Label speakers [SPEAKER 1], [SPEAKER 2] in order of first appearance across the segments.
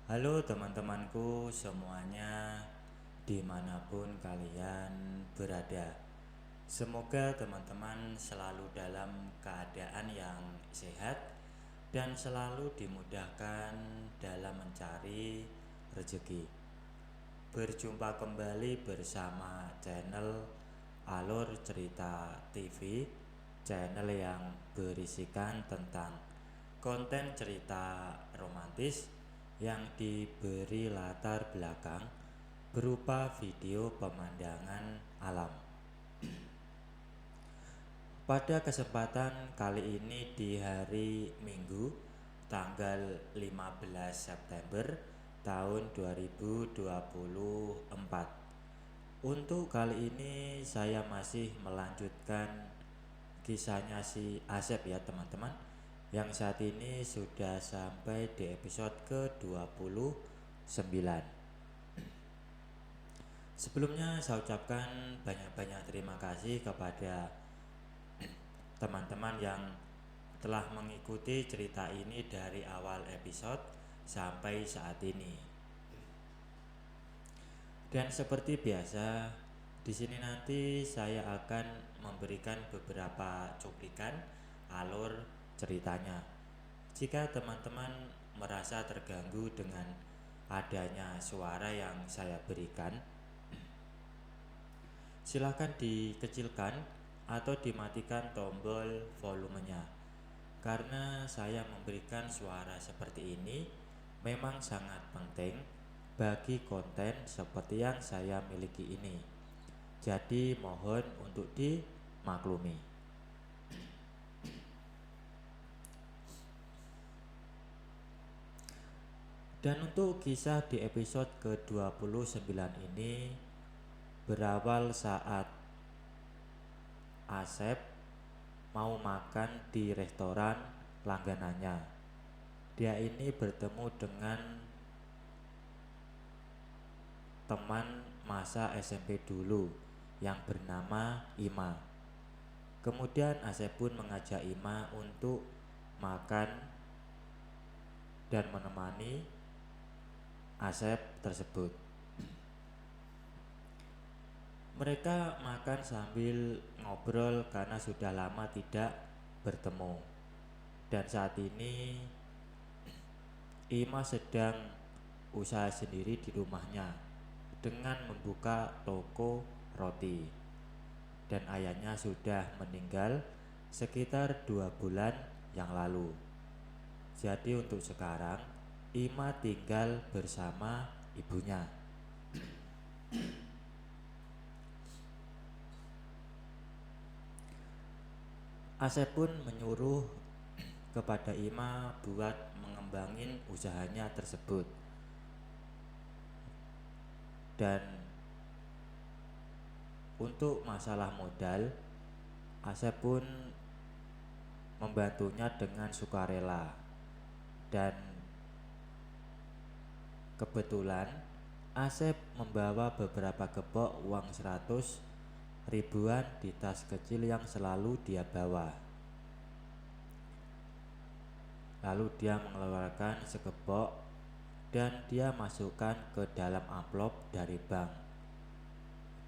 [SPEAKER 1] Halo teman-temanku semuanya, dimanapun kalian berada. Semoga teman-teman selalu dalam keadaan yang sehat dan selalu dimudahkan dalam mencari rezeki. Berjumpa kembali bersama channel Alur Cerita TV, channel yang berisikan tentang konten cerita romantis yang diberi latar belakang berupa video pemandangan alam. Pada kesempatan kali ini di hari Minggu tanggal 15 September tahun 2024. Untuk kali ini saya masih melanjutkan kisahnya si Asep ya teman-teman, yang saat ini sudah sampai di episode ke-29. Sebelumnya saya ucapkan banyak-banyak terima kasih kepada teman-teman yang telah mengikuti cerita ini dari awal episode sampai saat ini. Dan seperti biasa, di sini nanti saya akan memberikan beberapa cuplikan alur ceritanya. Jika teman-teman merasa terganggu dengan adanya suara yang saya berikan, silakan dikecilkan atau dimatikan tombol volumenya. Karena saya memberikan suara seperti ini memang sangat penting bagi konten seperti yang saya miliki ini. Jadi mohon untuk dimaklumi. Dan untuk kisah di episode ke-29 ini berawal saat Asep mau makan di restoran langganannya. Dia ini bertemu dengan teman masa SMP dulu yang bernama Ima. Kemudian Asep pun mengajak Ima untuk makan dan menemani Asep tersebut. Mereka makan sambil ngobrol karena sudah lama tidak bertemu. Dan saat ini Ima sedang usaha sendiri di rumahnya dengan membuka toko roti. Dan ayahnya sudah meninggal sekitar 2 bulan yang lalu. Jadi untuk sekarang Ima tinggal bersama ibunya. Asep pun menyuruh kepada Ima buat mengembangin usahanya tersebut. Dan untuk masalah modal, Asep pun membantunya dengan sukarela. Dan kebetulan Asep membawa beberapa gepok uang 100 ribuan di tas kecil yang selalu dia bawa. Lalu dia mengeluarkan segepok dan dia masukkan ke dalam amplop dari bank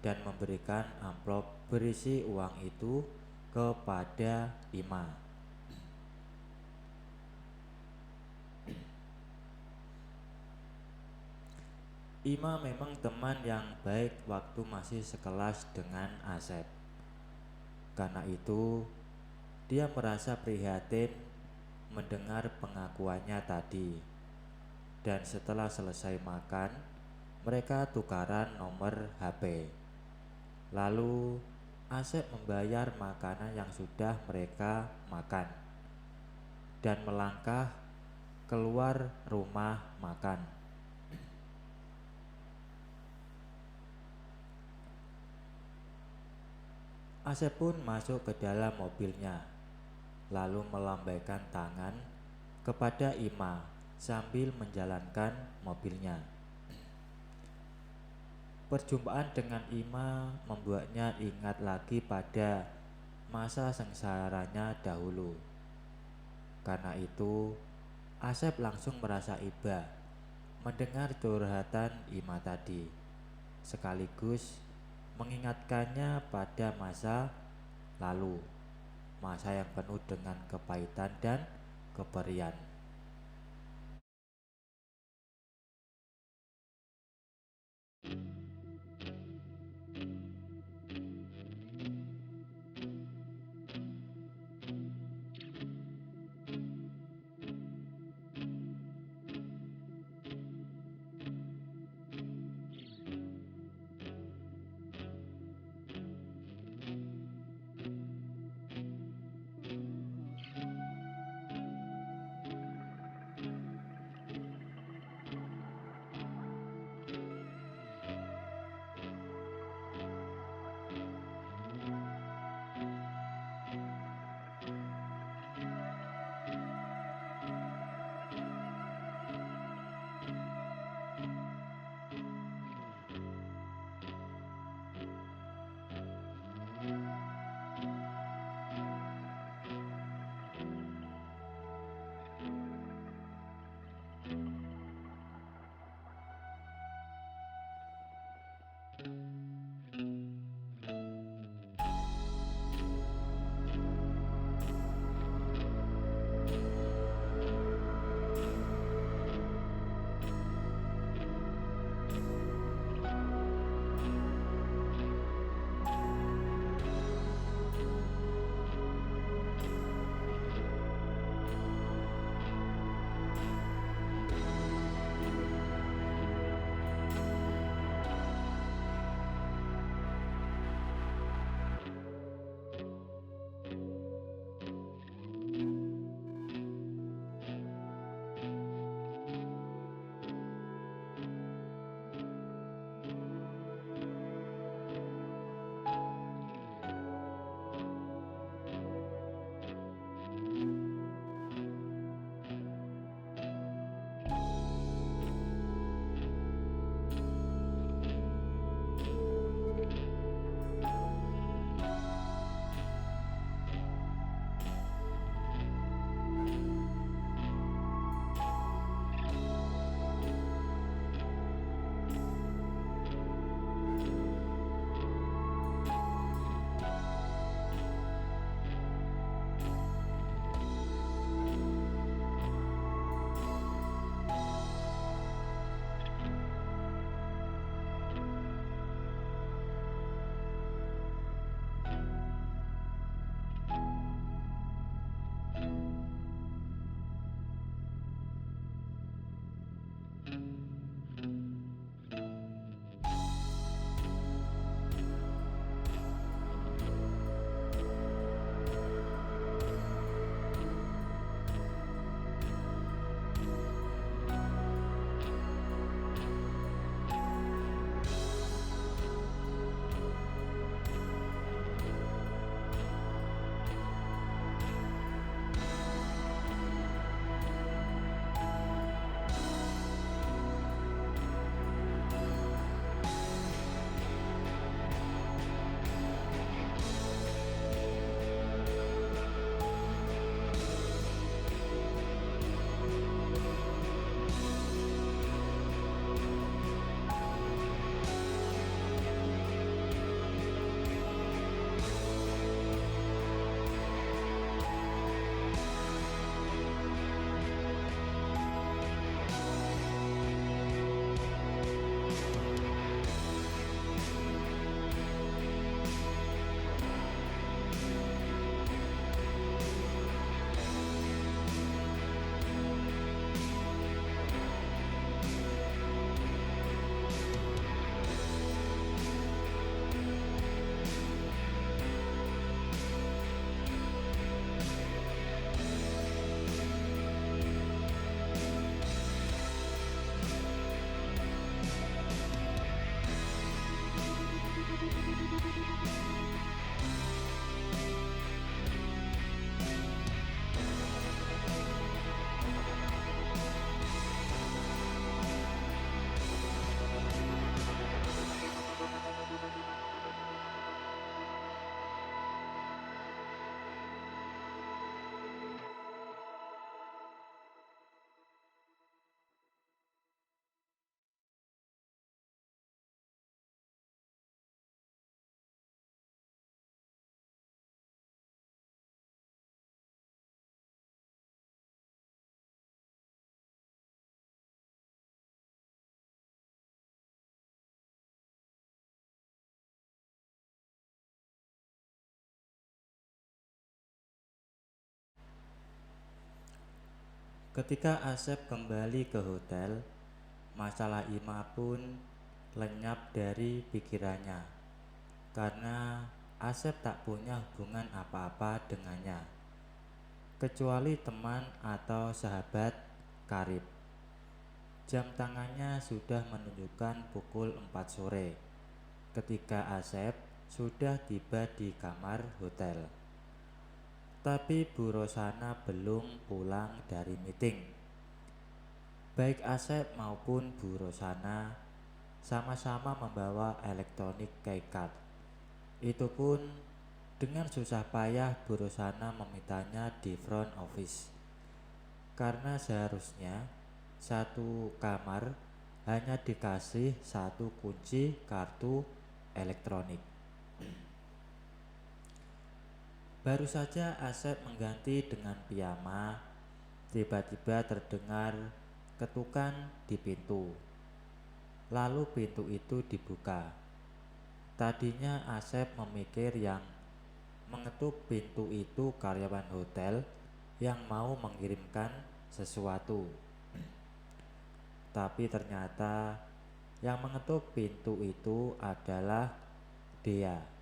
[SPEAKER 1] dan memberikan amplop berisi uang itu kepada Ima. Ima memang teman yang baik waktu masih sekelas dengan Asep. Karena itu dia merasa prihatin mendengar pengakuannya tadi. Dan setelah selesai makan, mereka tukaran nomor HP. Lalu Asep membayar makanan yang sudah mereka makan dan melangkah keluar rumah makan. Asep pun masuk ke dalam mobilnya, lalu melambaikan tangan kepada Ima sambil menjalankan mobilnya. Perjumpaan dengan Ima membuatnya ingat lagi pada masa sengsaranya dahulu. Karena itu, Asep langsung merasa iba mendengar curhatan Ima tadi, sekaligus mengingatkannya pada masa lalu, masa yang penuh dengan kepahitan dan keperian. Ketika Asep kembali ke hotel, masalah Ima pun lenyap dari pikirannya karena Asep tak punya hubungan apa-apa dengannya kecuali teman atau sahabat karib. Jam tangannya sudah menunjukkan pukul 4 sore ketika Asep sudah tiba di kamar hotel. Tapi Bu Rosana belum pulang dari meeting. Baik Asep maupun Bu Rosana sama-sama membawa elektronik keycard. Itu pun dengan susah payah Bu Rosana memintanya di front office. Karena seharusnya satu kamar hanya dikasih satu kunci kartu elektronik. Baru saja Asep mengganti dengan piyama, tiba-tiba terdengar ketukan di pintu. Lalu pintu itu dibuka. Tadinya Asep memikir yang mengetuk pintu itu karyawan hotel yang mau mengirimkan sesuatu. Tapi ternyata yang mengetuk pintu itu adalah Dea.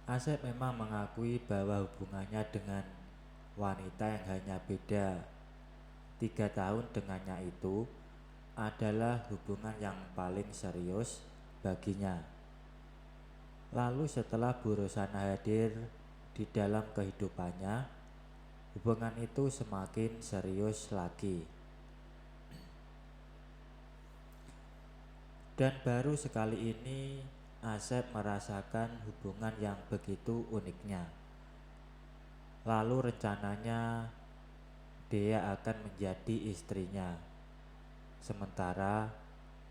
[SPEAKER 1] Asep memang mengakui bahwa hubungannya dengan wanita yang hanya beda 3 tahun dengannya itu adalah hubungan yang paling serius baginya. Lalu setelah Bu Rosana hadir di dalam kehidupannya, hubungan itu semakin serius lagi. Dan baru sekali ini Asep merasakan hubungan yang begitu uniknya. Lalu rencananya Dea akan menjadi istrinya, sementara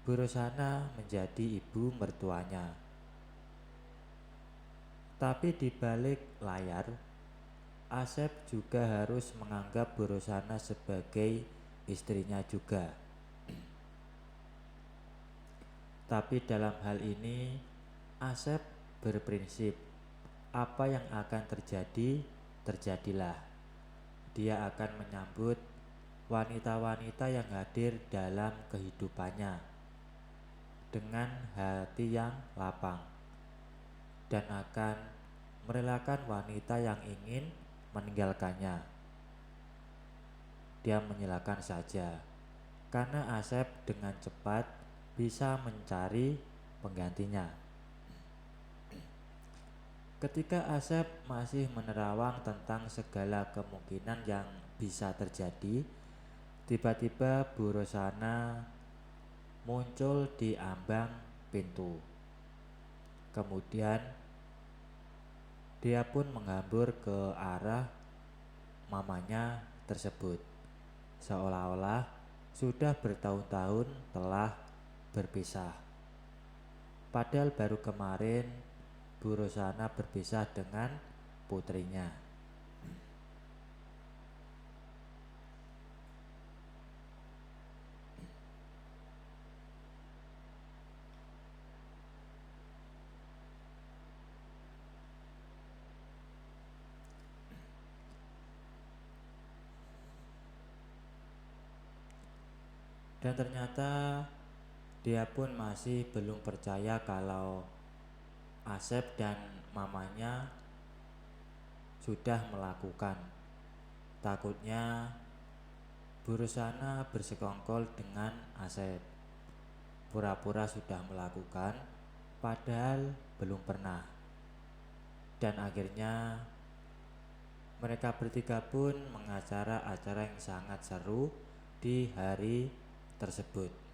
[SPEAKER 1] Bu Rosana menjadi ibu mertuanya. Tapi di balik layar, Asep juga harus menganggap Bu Rosana sebagai istrinya juga. Tapi dalam hal ini Asep berprinsip apa yang akan terjadi, terjadilah. Dia akan menyambut wanita-wanita yang hadir dalam kehidupannya dengan hati yang lapang dan akan merelakan wanita yang ingin meninggalkannya. Dia menyilakan saja, karena Asep dengan cepat bisa mencari penggantinya. Ketika Asep masih menerawang tentang segala kemungkinan yang bisa terjadi, tiba-tiba Bu Rosana muncul di ambang pintu. Kemudian dia pun menghambur ke arah mamanya tersebut, seolah-olah sudah bertahun-tahun telah berpisah. Padahal baru kemarin Bu Rosana berpisah dengan putrinya. Dan ternyata dia pun masih belum percaya kalau Asep dan mamanya sudah melakukan. Takutnya Bu Rosana bersekongkol dengan Asep, pura-pura sudah melakukan padahal belum pernah. Dan akhirnya mereka bertiga pun mengacara acara yang sangat seru di hari tersebut.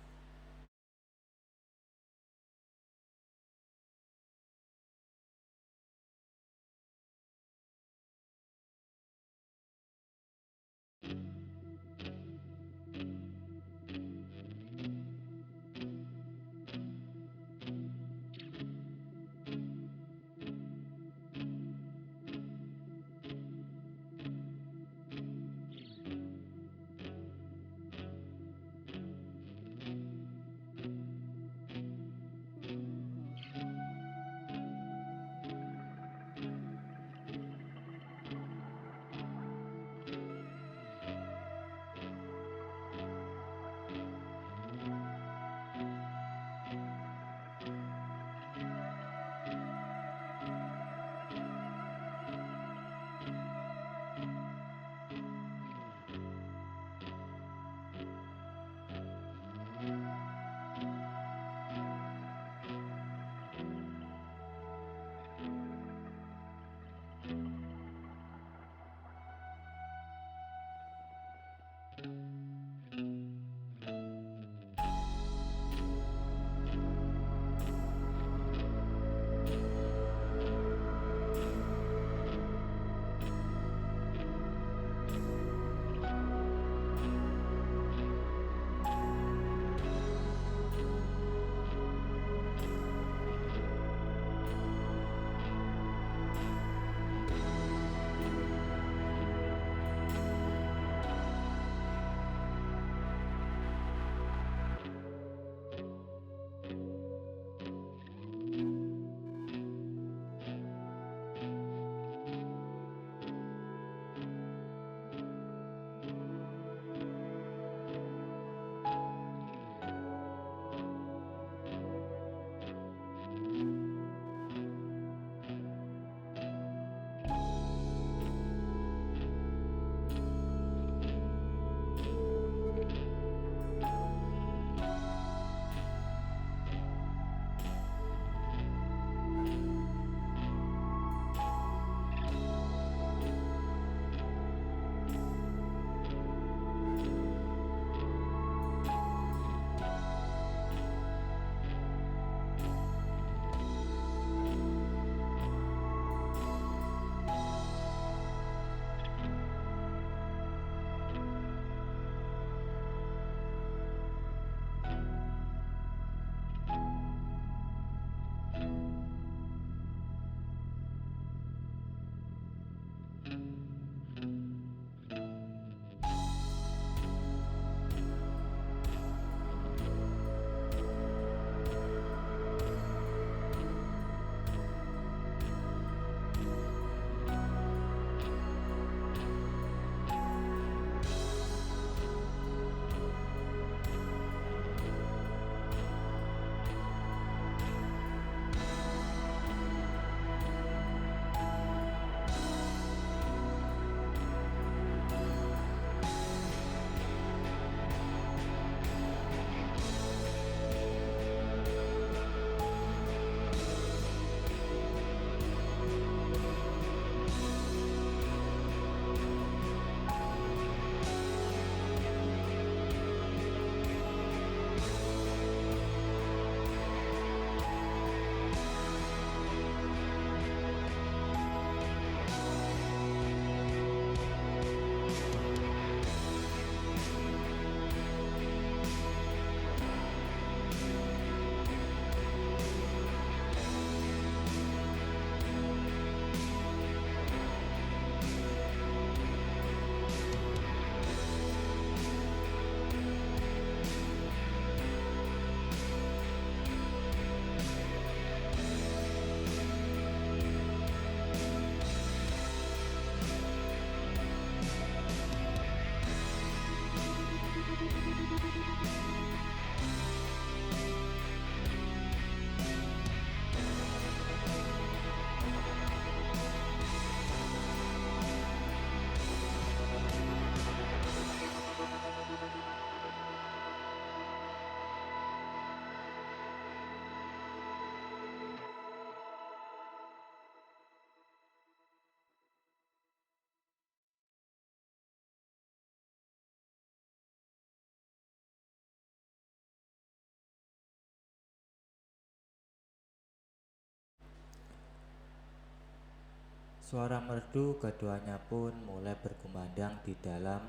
[SPEAKER 1] Suara merdu keduanya pun mulai berkumandang di dalam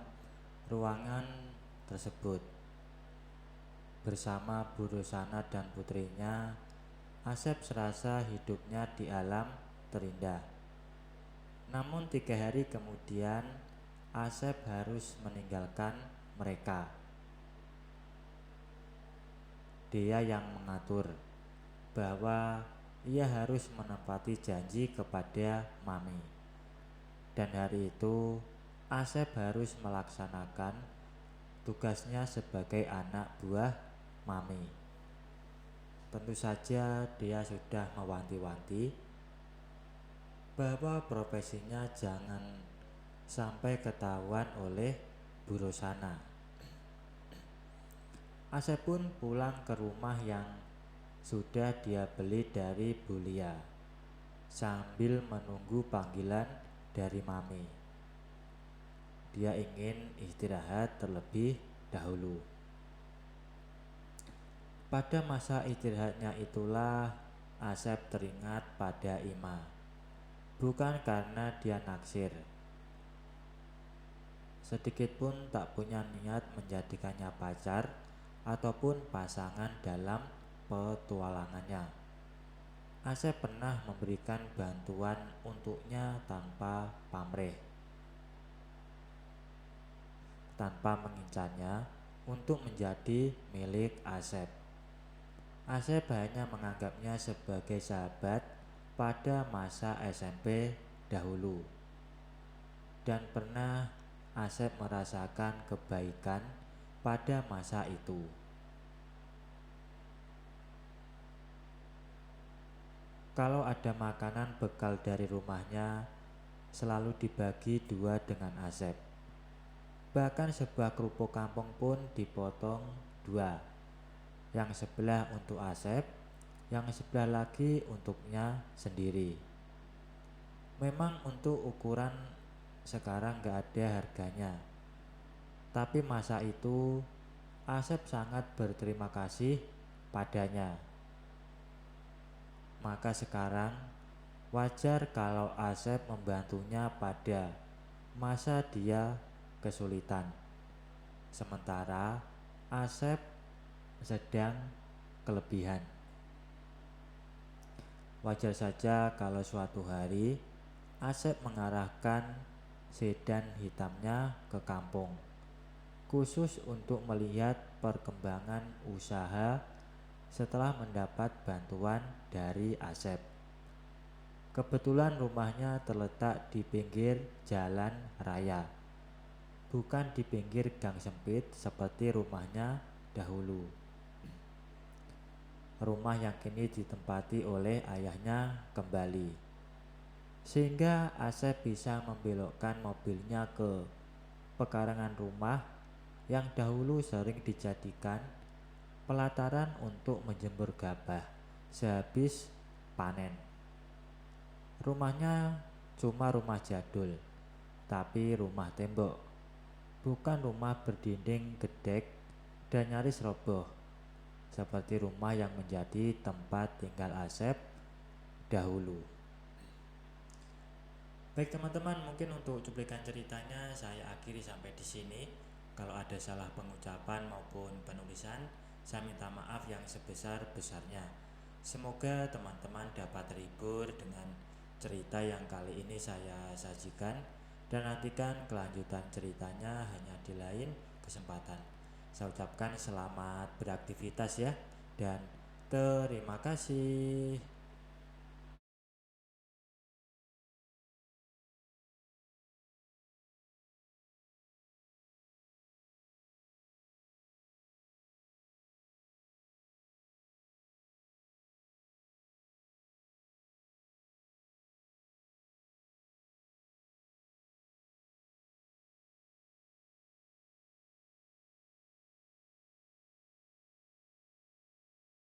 [SPEAKER 1] ruangan tersebut. Bersama Bu Rosana dan putrinya, Asep serasa hidupnya di alam terindah. Namun 3 hari kemudian, Asep harus meninggalkan mereka. Dia yang mengatur bahwa ia harus menepati janji kepada Mami. Dan hari itu Asep harus melaksanakan tugasnya sebagai anak buah Mami. Tentu saja dia sudah mewanti-wanti bahwa profesinya jangan sampai ketahuan oleh Bu Rosana. Asep pun pulang ke rumah yang sudah dia beli dari Bu Lia sambil menunggu panggilan dari Mami. Dia ingin istirahat terlebih dahulu. Pada masa istirahatnya itulah Asep teringat pada Ima. Bukan karena dia naksir, sedikit pun tak punya niat menjadikannya pacar ataupun pasangan dalam petualangannya. Asep pernah memberikan bantuan untuknya tanpa pamrih, tanpa mengincarnya untuk menjadi milik Asep. Asep hanya menganggapnya sebagai sahabat pada masa SMP dahulu. Dan pernah Asep merasakan kebaikan pada masa itu. Kalau ada makanan bekal dari rumahnya, selalu dibagi 2 dengan Asep. Bahkan sebuah kerupuk kampung pun dipotong 2. Yang sebelah untuk Asep, yang sebelah lagi untuknya sendiri. Memang untuk ukuran sekarang gak ada harganya, tapi masa itu Asep sangat berterima kasih padanya. Maka sekarang wajar kalau Asep membantunya pada masa dia kesulitan. Sementara Asep sedang kelebihan. Wajar saja kalau suatu hari Asep mengarahkan sedan hitamnya ke kampung, khusus untuk melihat perkembangan usaha setelah mendapat bantuan dari Asep. Kebetulan rumahnya terletak di pinggir jalan raya, bukan di pinggir gang sempit seperti rumahnya dahulu. Rumah yang kini ditempati oleh ayahnya kembali, sehingga Asep bisa membelokkan mobilnya ke pekarangan rumah yang dahulu sering dijadikan pelataran untuk menjemur gabah sehabis panen. Rumahnya cuma rumah jadul, tapi rumah tembok, bukan rumah berdinding gedek dan nyaris roboh seperti rumah yang menjadi tempat tinggal Asep dahulu. Baik teman-teman, mungkin untuk cuplikan ceritanya saya akhiri sampai di sini. Kalau ada salah pengucapan maupun penulisan, saya minta maaf yang sebesar-besarnya. Semoga teman-teman dapat terhibur dengan cerita yang kali ini saya sajikan, dan nantikan kelanjutan ceritanya hanya di lain kesempatan. Saya ucapkan selamat beraktivitas ya, dan terima kasih.